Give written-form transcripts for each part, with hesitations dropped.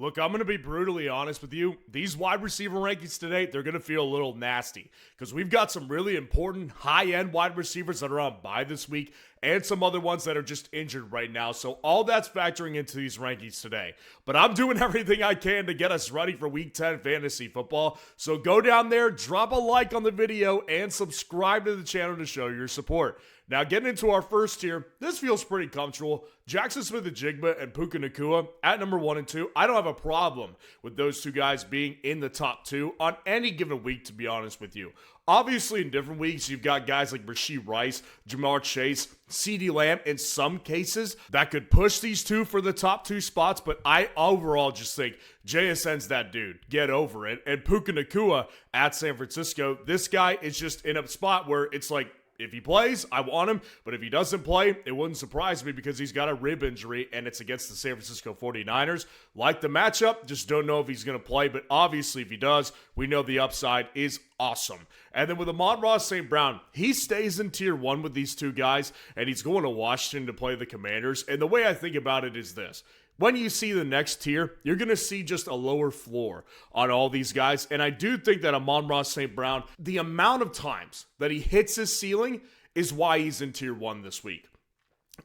Look, I'm going to be brutally honest with you. These wide receiver rankings today, they're going to feel a little nasty because we've got some really important high-end wide receivers that are on bye this week and some other ones that are just injured right now. So all that's factoring into these rankings today. But I'm doing everything I can to get us ready for Week 10 fantasy football. So go down there, drop a like on the video, and subscribe to the channel to show your support. Now, getting into our first tier, this feels pretty comfortable. Jackson Smith-Njigba and Puka Nacua at number 1 and 2. I don't have a problem with those two guys being in the top 2 on any given week, to be honest with you. Obviously, in different weeks, you've got guys like Rashee Rice, Jamar Chase, CeeDee Lamb in some cases that could push these two for the top 2 spots, but I overall just think JSN's that dude. Get over it. And Puka Nacua at San Francisco, this guy is just in a spot where it's like, if he plays, I want him, but if he doesn't play, it wouldn't surprise me because he's got a rib injury and it's against the San Francisco 49ers. Like the matchup, just don't know if he's going to play, but obviously if he does, we know the upside is awesome. And then with Amon-Ra St. Brown, he stays in tier 1 with these two guys, and he's going to Washington to play the Commanders. And the way I think about it is this. When you see the next tier, you're going to see just a lower floor on all these guys. And I do think that Amon-Ra St. Brown, the amount of times that he hits his ceiling is why he's in tier 1 this week.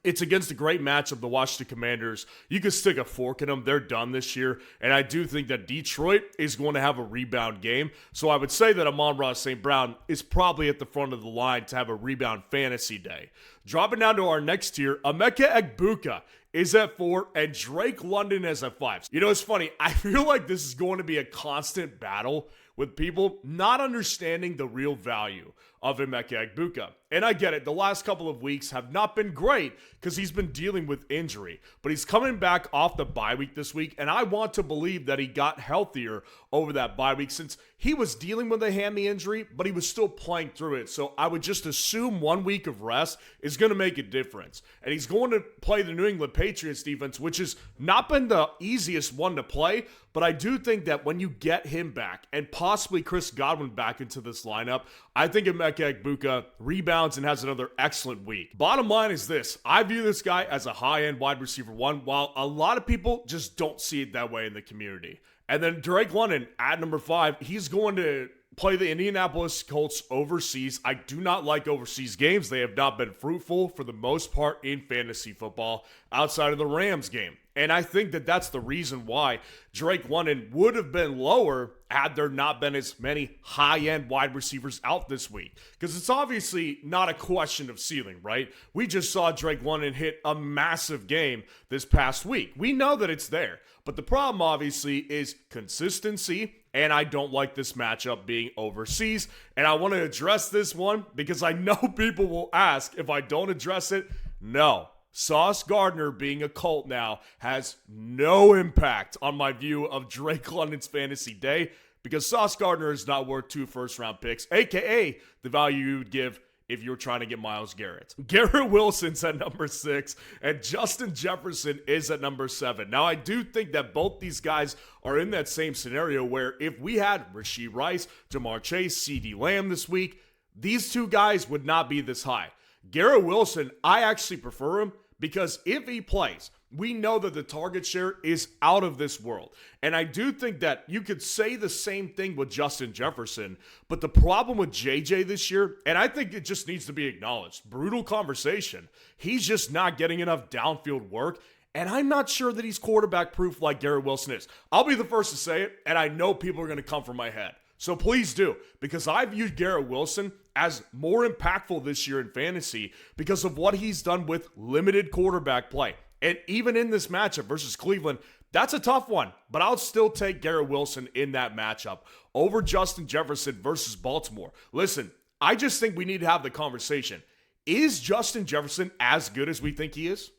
It's against a great matchup, the Washington Commanders. You can stick a fork in them. They're done this year. And I do think that Detroit is going to have a rebound game. So I would say that Amon-Ra St. Brown is probably at the front of the line to have a rebound fantasy day. Dropping down to our next tier, Emeka Egbuka is at 4, and Drake London is at 5. You know, it's funny. I feel like this is going to be a constant battle with people not understanding the real value of Emeka Egbuka. And I get it. The last couple of weeks have not been great because he's been dealing with injury. But he's coming back off the bye week this week, and I want to believe that he got healthier over that bye week since he was dealing with a hammy injury, but he was still playing through it. So I would just assume 1 week of rest is going to make a difference. And he's going to play the New England Patriots defense, which has not been the easiest one to play. But I do think that when you get him back and possibly Chris Godwin back into this lineup, I think Emeka Egbuka rebounds and has another excellent week. Bottom line is this. I view this guy as a high-end wide receiver 1, while a lot of people just don't see it that way in the community. And then Drake London at number 5, he's going to play the Indianapolis Colts overseas. I do not like overseas games. They have not been fruitful for the most part in fantasy football outside of the Rams game. And I think that that's the reason why Drake London would have been lower had there not been as many high-end wide receivers out this week. Because it's obviously not a question of ceiling, right? We just saw Drake London hit a massive game this past week. We know that it's there. But the problem, obviously, is consistency, and I don't like this matchup being overseas. And I want to address this one because I know people will ask if I don't address it. No. Sauce Gardner being a Colt now has no impact on my view of Drake London's fantasy day because Sauce Gardner is not worth 2 first-round picks, a.k.a. the value you would give if you were trying to get Myles Garrett. Garrett Wilson's at number 6, and Justin Jefferson is at number 7. Now, I do think that both these guys are in that same scenario where if we had Rashee Rice, Jamar Chase, CeeDee Lamb this week, these two guys would not be this high. Garrett Wilson, I actually prefer him because if he plays, we know that the target share is out of this world. And I do think that you could say the same thing with Justin Jefferson, but the problem with JJ this year, and I think it just needs to be acknowledged, brutal conversation, he's just not getting enough downfield work, and I'm not sure that he's quarterback proof like Garrett Wilson is. I'll be the first to say it, and I know people are going to come for my head. So please do, because I view Garrett Wilson as more impactful this year in fantasy because of what he's done with limited quarterback play. And even in this matchup versus Cleveland, that's a tough one, but I'll still take Garrett Wilson in that matchup over Justin Jefferson versus Baltimore. Listen, I just think we need to have the conversation. Is Justin Jefferson as good as we think he is?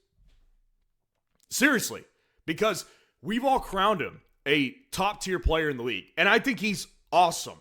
Seriously, because we've all crowned him a top-tier player in the league, and I think he's awesome.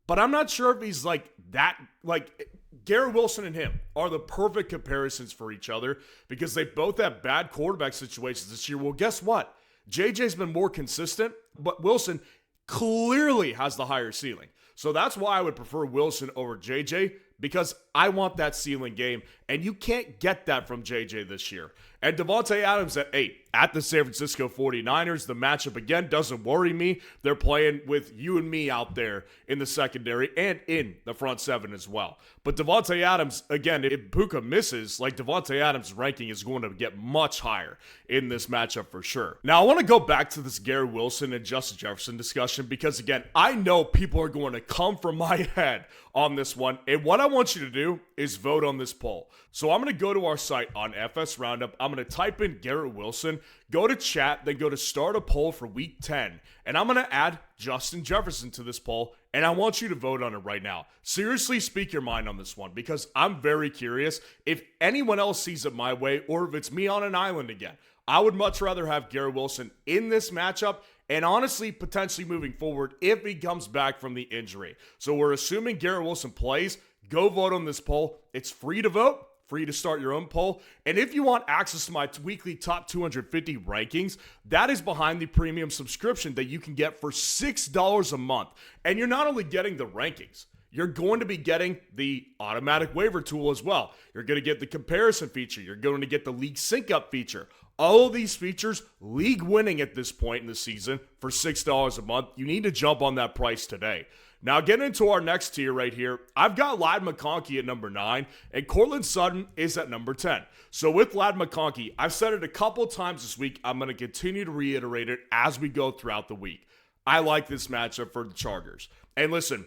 But I'm not sure if he's like that, like Garrett Wilson and him are the perfect comparisons for each other because they both have bad quarterback situations this year. Well, guess what? JJ's been more consistent, but Wilson clearly has the higher ceiling. So that's why I would prefer Wilson over JJ because I want that ceiling game. and you can't get that from JJ this year. And Devontae Adams at 8 at the San Francisco 49ers. The matchup, again, doesn't worry me. They're playing with you and me out there in the secondary and in the front seven as well. But Devontae Adams, again, if Puka misses, like Devontae Adams' ranking is going to get much higher in this matchup for sure. Now, I want to go back to this Garrett Wilson and Justin Jefferson discussion because, again, I know people are going to come from my head on this one. And what I want you to do is vote on this poll. So I'm going to go to our site on FS Roundup. I'm going to type in Garrett Wilson, go to chat, then go to start a poll for week 10. And I'm going to add Justin Jefferson to this poll, and I want you to vote on it right now. Seriously, speak your mind on this one because I'm very curious if anyone else sees it my way or if it's me on an island again. I would much rather have Garrett Wilson in this matchup and honestly potentially moving forward if he comes back from the injury. So we're assuming Garrett Wilson plays. Go vote on this poll. It's free to vote. Free to start your own poll. And if you want access to my weekly top 250 rankings, that is behind the premium subscription that you can get for $6 a month. And you're not only getting the rankings, you're going to be getting the automatic waiver tool as well. You're going to get the comparison feature. You're going to get the league sync up feature. All of these features, league winning at this point in the season for $6 a month. You need to jump on that price today. Now, getting into our next tier right here, I've got Ladd McConkey at number 9, and Courtland Sutton is at number 10. So with Ladd McConkey, I've said it a couple times this week. I'm going to continue to reiterate it as we go throughout the week. I like this matchup for the Chargers. And listen,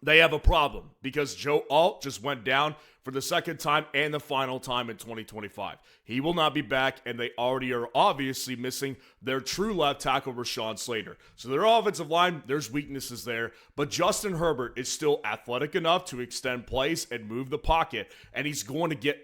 they have a problem because Joe Alt just went down for the second time and the final time in 2025. He will not be back, and they already are obviously missing their true left tackle, Rashawn Slater. So their offensive line, there's weaknesses there, but Justin Herbert is still athletic enough to extend plays and move the pocket, and he's going to get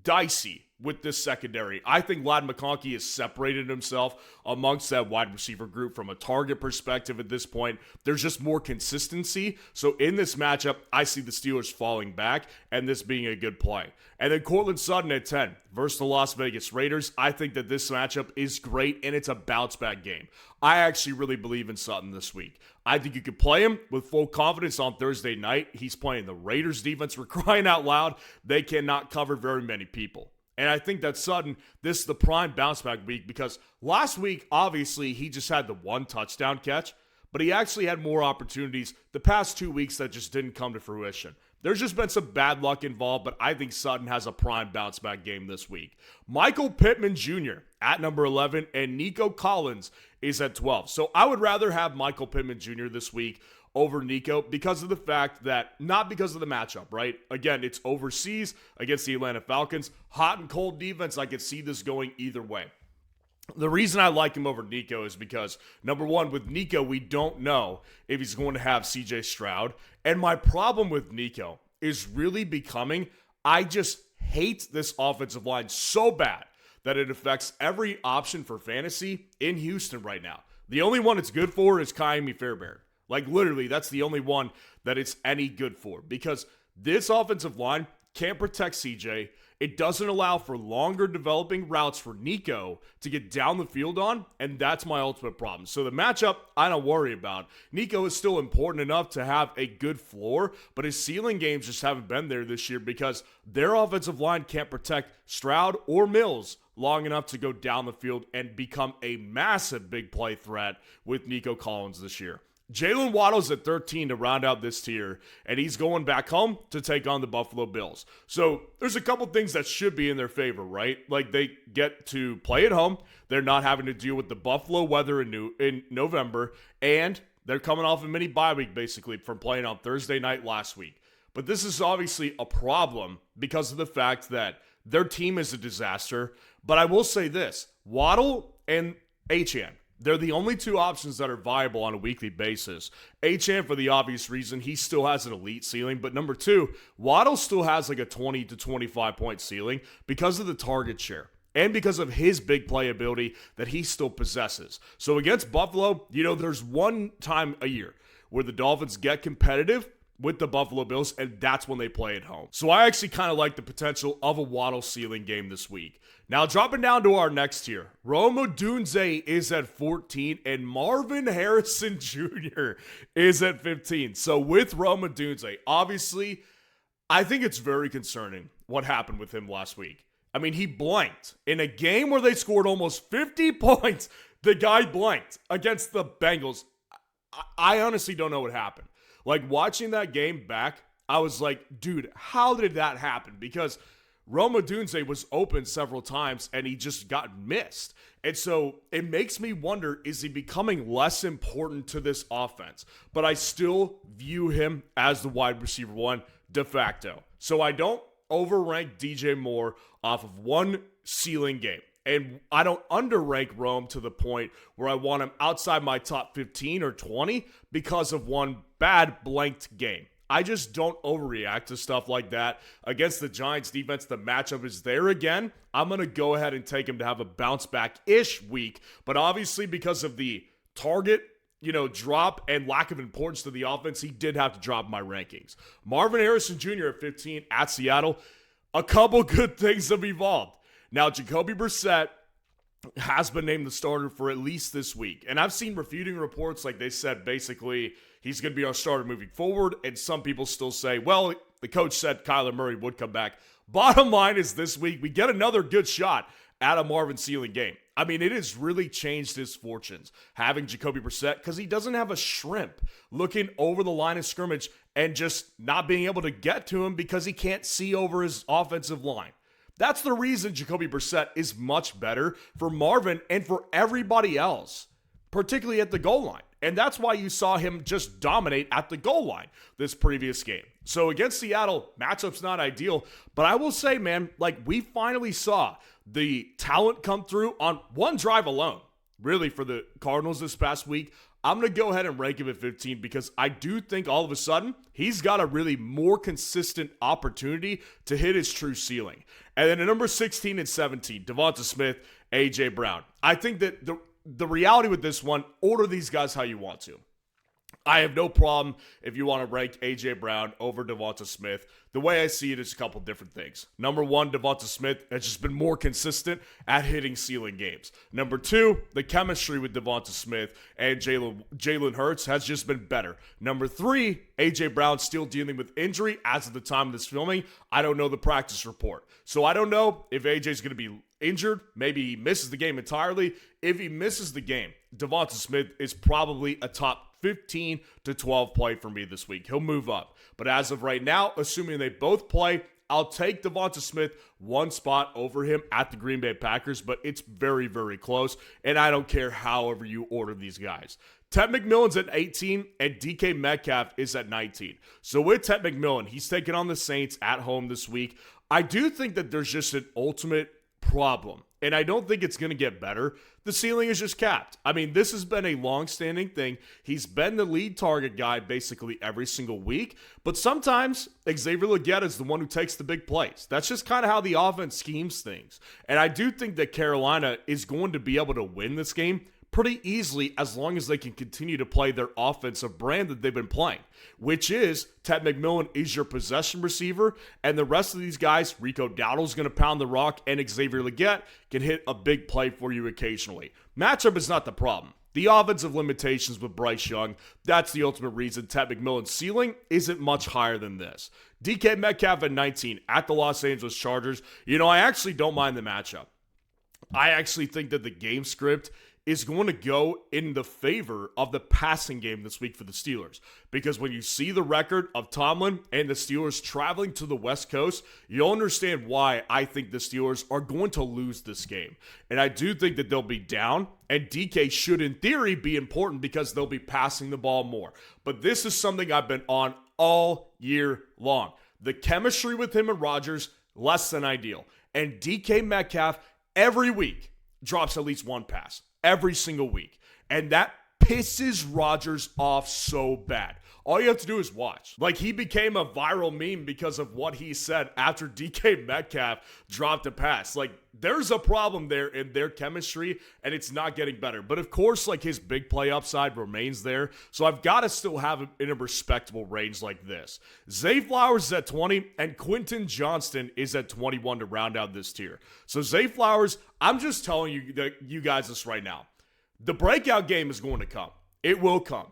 dicey with this secondary. I think Ladd McConkey has separated himself amongst that wide receiver group from a target perspective at this point. There's just more consistency. So in this matchup, I see the Steelers falling back and this being a good play. And then Courtland Sutton at 10 versus the Las Vegas Raiders. I think that this matchup is great and it's a bounce back game. I actually really believe in Sutton this week. I think you could play him with full confidence on Thursday night. He's playing the Raiders defense. We're crying out loud. They cannot cover very many people. And I think that Sutton, this is the prime bounce back week because last week, obviously, he just had the one touchdown catch, but he actually had more opportunities the past 2 weeks that just didn't come to fruition. There's just been some bad luck involved, but I think Sutton has a prime bounce back game this week. Michael Pittman Jr. at number 11 and Nico Collins is at 12. So I would rather have Michael Pittman Jr. this week over Nico because of the fact that, not because of the matchup, right? Again, it's overseas against the Atlanta Falcons. Hot and cold defense, I could see this going either way. The reason I like him over Nico is because, number one, with Nico, we don't know if he's going to have CJ Stroud. And my problem with Nico is really becoming, I just hate this offensive line so bad that it affects every option for fantasy in Houston right now. The only one it's good for is Kaimi Fairbairn. Like, literally, that's the only one that it's any good for because this offensive line can't protect CJ. It doesn't allow for longer developing routes for Nico to get down the field on, and that's my ultimate problem. So the matchup, I don't worry about. Nico is still important enough to have a good floor, but his ceiling games just haven't been there this year because their offensive line can't protect Stroud or Mills long enough to go down the field and become a massive big play threat with Nico Collins this year. Jalen Waddle's at 13 to round out this tier, and he's going back home to take on the Buffalo Bills. So there's a couple things that should be in their favor, right? Like they get to play at home. They're not having to deal with the Buffalo weather in November, and they're coming off a mini bye week, basically, from playing on Thursday night last week. But this is obviously a problem because of the fact that their team is a disaster. But I will say this, Waddle and Achane, they're the only two options that are viable on a weekly basis. Achane, for the obvious reason, he still has an elite ceiling. But number two, Waddle still has like a 20 to 25 point ceiling because of the target share and because of his big playability that he still possesses. So against Buffalo, there's one time a year where the Dolphins get competitive with the Buffalo Bills, and that's when they play at home. So I actually kind of like the potential of a Waddle ceiling game this week. Now, dropping down to our next tier, Rome Odunze is at 14, and Marvin Harrison Jr. is at 15. So with Rome Odunze, obviously, I think it's very concerning what happened with him last week. I mean, he blanked. In a game where they scored almost 50 points, the guy blanked against the Bengals. I honestly don't know what happened. Like, watching that game back, I was like, dude, how did that happen? Because Rome Odunze was open several times and he just got missed. And so it makes me wonder, is he becoming less important to this offense? But I still view him as the wide receiver one de facto. So I don't overrank DJ Moore off of one ceiling game. And I don't underrank Rome to the point where I want him outside my top 15 or 20 because of one bad blanked game. I just don't overreact to stuff like that. Against the Giants defense, the matchup is there again. I'm going to go ahead and take him to have a bounce back-ish week. But obviously because of the target, drop and lack of importance to the offense, he did have to drop my rankings. Marvin Harrison Jr. at 15 at Seattle. A couple good things have evolved. Now, Jacoby Brissett has been named the starter for at least this week. And I've seen refuting reports like they said basically he's going to be our starter moving forward. And some people still say, well, the coach said Kyler Murray would come back. Bottom line is this week we get another good shot at a Marvin ceiling game. I mean, it has really changed his fortunes having Jacoby Brissett because he doesn't have a shrimp looking over the line of scrimmage and just not being able to get to him because he can't see over his offensive line. That's the reason Jacoby Brissett is much better for Marvin and for everybody else, particularly at the goal line. And that's why you saw him just dominate at the goal line this previous game. So against Seattle, matchup's not ideal. But I will say, man, like we finally saw the talent come through on one drive alone, really, for the Cardinals this past week. I'm going to go ahead and rank him at 15 because I do think all of a sudden he's got a really more consistent opportunity to hit his true ceiling. And then at number 16 and 17, Devonta Smith, A.J. Brown. I think that the reality with this one, order these guys how you want to. I have no problem if you want to rank A.J. Brown over Devonta Smith. The way I see it is a couple different things. Number one, Devonta Smith has just been more consistent at hitting ceiling games. Number two, the chemistry with Devonta Smith and Jalen Hurts has just been better. Number three, A.J. Brown still dealing with injury as of the time of this filming. I don't know the practice report. So I don't know if A.J. is going to be injured. Maybe he misses the game entirely. If he misses the game, Devonta Smith is probably a top 15 to 12 play for me this week. He'll move up. But as of right now, assuming they both play, I'll take Devonta Smith one spot over him at the Green Bay Packers, but it's very, very close, and I don't care however you order these guys. Ted McMillan's at 18, and DK Metcalf is at 19. So with Ted McMillan, he's taking on the Saints at home this week. I do think that there's just an ultimate problem, and I don't think it's going to get better. The ceiling is just capped. I mean, this has been a long-standing thing. He's been the lead target guy basically every single week, but sometimes Xavier Legette is the one who takes the big plays. That's just kind of how the offense schemes things. And I do think that Carolina is going to be able to win this game pretty easily as long as they can continue to play their offensive brand that they've been playing, which is Ted McMillan is your possession receiver, and the rest of these guys, Rico Dowdle's going to pound the rock, and Xavier Legette can hit a big play for you occasionally. Matchup is not the problem. The offensive limitations with Bryce Young, that's the ultimate reason Ted McMillan's ceiling isn't much higher than this. DK Metcalf at 19 at the Los Angeles Chargers. I actually don't mind the matchup. I actually think that the game script is going to go in the favor of the passing game this week for the Steelers. Because when you see the record of Tomlin and the Steelers traveling to the West Coast, you'll understand why I think the Steelers are going to lose this game. And I do think that they'll be down, and DK should, in theory, be important because they'll be passing the ball more. But this is something I've been on all year long. The chemistry with him and Rodgers, less than ideal. And DK Metcalf, every week, drops at least one pass. Every single week. And that pisses Rodgers off so bad. All you have to do is watch. Like, he became a viral meme because of what he said after DK Metcalf dropped a pass. Like, there's a problem there in their chemistry, and it's not getting better. But, of course, like, his big play upside remains there. So I've got to still have him in a respectable range like this. Zay Flowers is at 20, and Quentin Johnston is at 21 to round out this tier. So Zay Flowers, I'm just telling you guys this right now. The breakout game is going to come. It will come.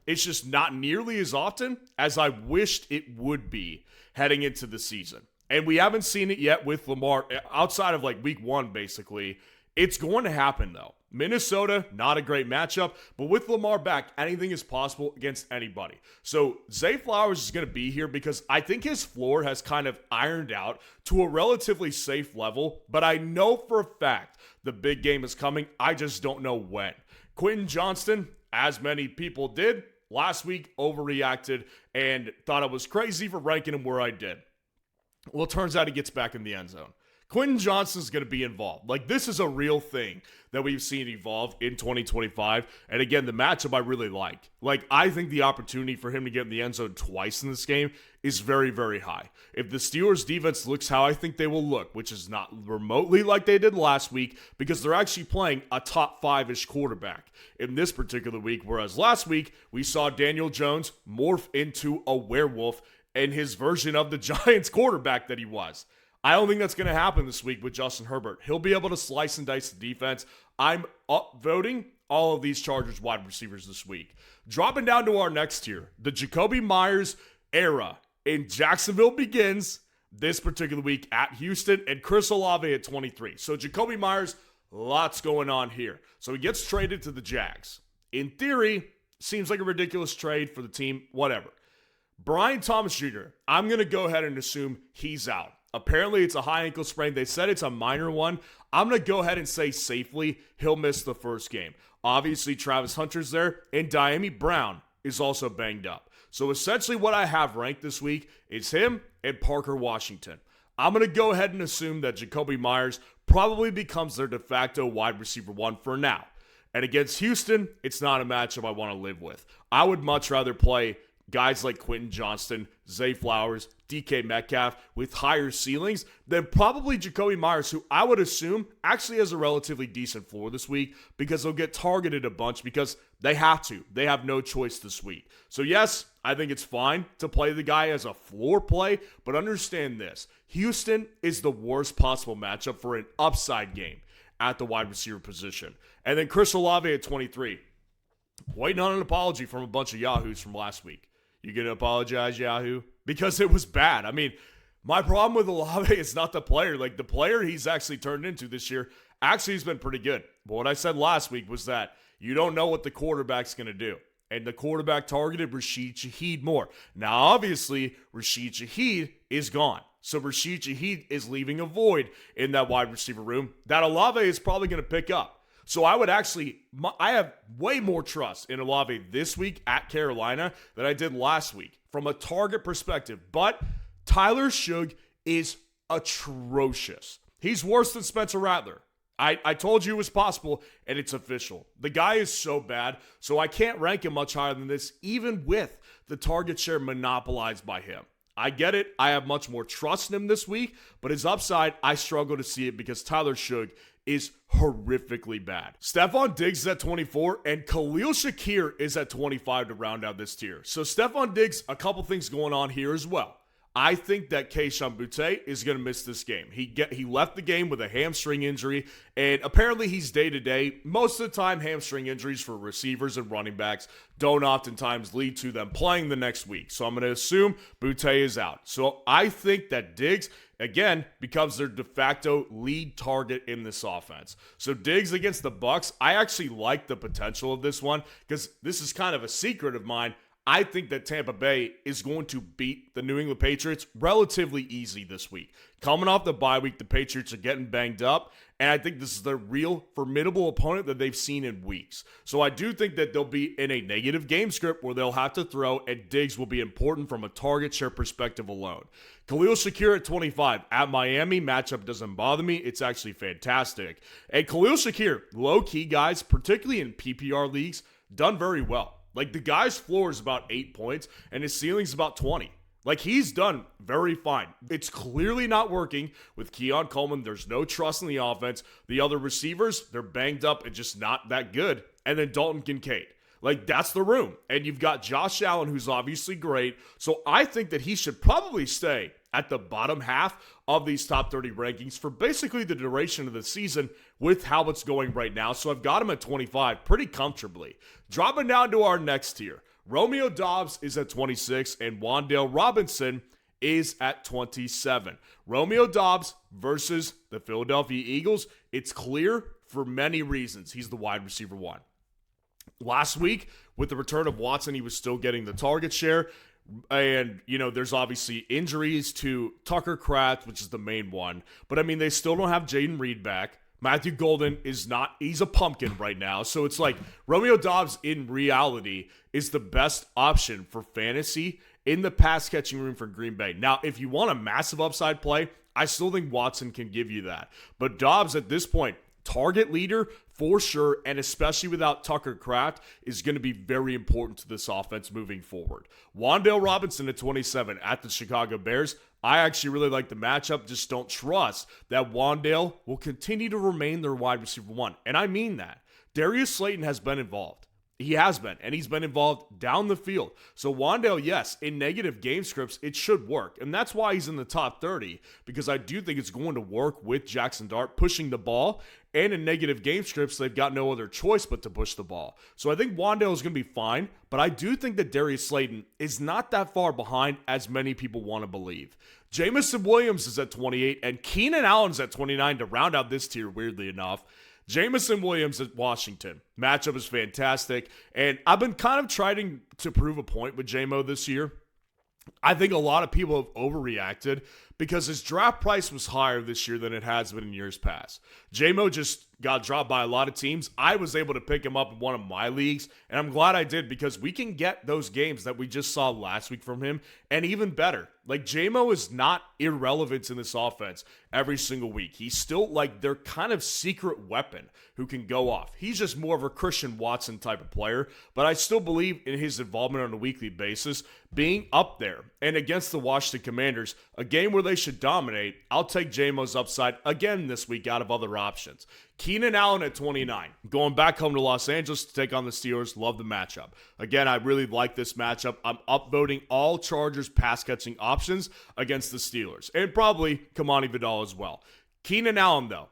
It's just not nearly as often as I wished it would be heading into the season. And we haven't seen it yet with Lamar outside of like week 1, basically. It's going to happen, though. Minnesota, not a great matchup, but with Lamar back, anything is possible against anybody. So Zay Flowers is going to be here because I think his floor has kind of ironed out to a relatively safe level, but I know for a fact the big game is coming. I just don't know when. Quentin Johnston, as many people did, last week overreacted and thought I was crazy for ranking him where I did. Well, it turns out he gets back in the end zone. Quentin Johnston's going to be involved. Like, this is a real thing that we've seen evolve in 2025. And again, the matchup I really like. Like, I think the opportunity for him to get in the end zone twice in this game is very, very high. If the Steelers defense looks how I think they will look, which is not remotely like they did last week, because they're actually playing a top 5-ish quarterback in this particular week. Whereas last week, we saw Daniel Jones morph into a werewolf and his version of the Giants quarterback that he was. I don't think that's going to happen this week with Justin Herbert. He'll be able to slice and dice the defense. I'm upvoting all of these Chargers wide receivers this week. Dropping down to our next tier, the Jakobi Meyers era in Jacksonville begins this particular week at Houston, and Chris Olave at 23. So Jakobi Meyers, lots going on here. So he gets traded to the Jags. In theory, seems like a ridiculous trade for the team, whatever. Brian Thomas Jr., I'm going to go ahead and assume he's out. Apparently, it's a high ankle sprain. They said it's a minor one. I'm going to go ahead and say safely he'll miss the first game. Obviously, Travis Hunter's there, and Diami Brown is also banged up. So essentially what I have ranked this week is him and Parker Washington. I'm going to go ahead and assume that Jakobi Meyers probably becomes their de facto wide receiver 1 for now. And against Houston, it's not a matchup I want to live with. I would much rather play guys like Quentin Johnston, Zay Flowers, DK Metcalf with higher ceilings than probably Jakobi Meyers, who I would assume actually has a relatively decent floor this week because they'll get targeted a bunch because they have to. They have no choice this week. So yes, I think it's fine to play the guy as a floor play, but understand this. Houston is the worst possible matchup for an upside game at the wide receiver position. And then Chris Olave at 23. Waiting on an apology from a bunch of yahoos from last week. You gonna apologize, Yahoo? Because it was bad. I mean, my problem with Olave is not the player. Like, the player he's actually turned into this year actually has been pretty good. But what I said last week was that you don't know what the quarterback's gonna do. And the quarterback targeted Rashid Shaheed more. Now, obviously, Rashid Shaheed is gone. So Rashid Shaheed is leaving a void in that wide receiver room that Olave is probably going to pick up. So I have way more trust in Olave this week at Carolina than I did last week from a target perspective. But Tyler Shug is atrocious. He's worse than Spencer Rattler. I told you it was possible, and it's official. The guy is so bad, so I can't rank him much higher than this, even with the target share monopolized by him. I get it. I have much more trust in him this week, but his upside, I struggle to see it because Tyler Shug is horrifically bad. Stephon Diggs is at 24, and Khalil Shakir is at 25 to round out this tier. So Stephon Diggs, a couple things going on here as well. I think that Kayshon Boutte is going to miss this game. He left the game with a hamstring injury, and apparently he's day-to-day. Most of the time, hamstring injuries for receivers and running backs don't oftentimes lead to them playing the next week. So I'm going to assume Boutte is out. So I think that Diggs, again, becomes their de facto lead target in this offense. So Diggs against the Bucs, I actually like the potential of this one because this is kind of a secret of mine. I think that Tampa Bay is going to beat the New England Patriots relatively easy this week. Coming off the bye week, the Patriots are getting banged up, and I think this is their real formidable opponent that they've seen in weeks. So I do think that they'll be in a negative game script where they'll have to throw, and Diggs will be important from a target share perspective alone. Khalil Shakir at 25 at Miami. Matchup doesn't bother me. It's actually fantastic. And Khalil Shakir, low-key guys, particularly in PPR leagues, done very well. Like, the guy's floor is about 8 points, and his ceiling's about 20. Like, he's done very fine. It's clearly not working with Keon Coleman. There's no trust in the offense. The other receivers, they're banged up and just not that good. And then Dalton Kincaid. Like, that's the room. And you've got Josh Allen, who's obviously great. So I think that he should probably stay at the bottom half of these top 30 rankings for basically the duration of the season with how it's going right now. So I've got him at 25 pretty comfortably. Dropping down to our next tier, Romeo Doubs is at 26 and Wan'Dale Robinson is at 27. Romeo Doubs versus the Philadelphia Eagles. It's clear for many reasons he's the wide receiver 1. Last week, with the return of Watson, he was still getting the target share. And, there's obviously injuries to Tucker Kraft, which is the main one. But, they still don't have Jaden Reed back. Matthew Golden he's a pumpkin right now. So it's like Romeo Doubs in reality is the best option for fantasy in the pass catching room for Green Bay. Now, if you want a massive upside play, I still think Watson can give you that. But Doubs at this point, target leader for sure, and especially without Tucker Kraft, is going to be very important to this offense moving forward. Wan'Dale Robinson at 27 at the Chicago Bears. I actually really like the matchup, just don't trust that Wan'Dale will continue to remain their wide receiver 1. And I mean that. Darius Slayton has been involved. He has been, and he's been involved down the field. So Wan'Dale, yes, in negative game scripts, it should work. And that's why he's in the top 30, because I do think it's going to work with Jackson Dart pushing the ball. And in negative game scripts, they've got no other choice but to push the ball. So I think Wan'Dale is going to be fine, but I do think that Darius Slayton is not that far behind as many people want to believe. Jamison Williams is at 28, and Keenan Allen's at 29 to round out this tier, weirdly enough. Jamison Williams at Washington. Matchup is fantastic. And I've been kind of trying to prove a point with JMO this year. I think a lot of people have overreacted because his draft price was higher this year than it has been in years past. JMO just got dropped by a lot of teams. I was able to pick him up in one of my leagues, and I'm glad I did because we can get those games that we just saw last week from him, and even better. Like, JMO is not irrelevant in this offense every single week. He's still like their kind of secret weapon who can go off. He's just more of a Christian Watson type of player, but I still believe in his involvement on a weekly basis being up there. And against the Washington Commanders, a game where they should dominate, I'll take JMO's upside again this week out of other options. Keenan Allen at 29, going back home to Los Angeles to take on the Steelers. Love the matchup. Again, I really like this matchup. I'm upvoting all Chargers pass-catching options against the Steelers, and probably Kamani Vidal as well. Keenan Allen, though,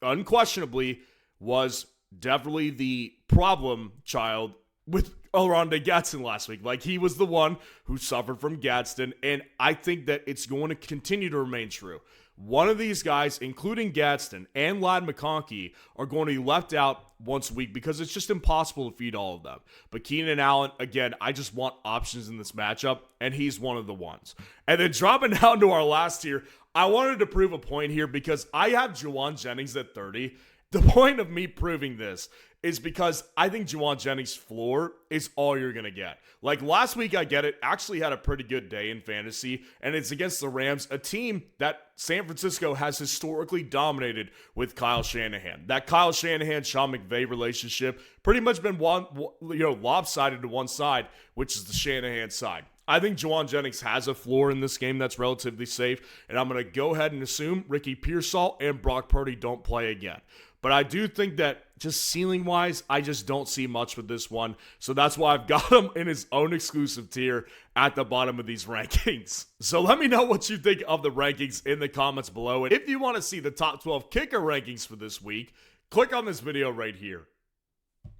unquestionably, was definitely the problem child with Oronde Gadsden last week. He was the one who suffered from Gadsden, and I think that it's going to continue to remain true. One of these guys, including Gadsden and Ladd McConkey, are going to be left out once a week because it's just impossible to feed all of them. But Keenan Allen, again, I just want options in this matchup, and he's one of the ones. And then dropping down to our last tier, I wanted to prove a point here because I have Juwan Jennings at 30. The point of me proving this is because I think Juwan Jennings' floor is all you're going to get. Last week, I get it, actually had a pretty good day in fantasy, and it's against the Rams, a team that San Francisco has historically dominated with Kyle Shanahan. That Kyle Shanahan-Sean McVay relationship pretty much been lopsided to one side, which is the Shanahan side. I think Juwan Jennings has a floor in this game that's relatively safe, and I'm going to go ahead and assume Ricky Pearsall and Brock Purdy don't play again. But I do think that just ceiling-wise, I just don't see much with this one. So that's why I've got him in his own exclusive tier at the bottom of these rankings. So let me know what you think of the rankings in the comments below. And if you want to see the top 12 kicker rankings for this week, click on this video right here.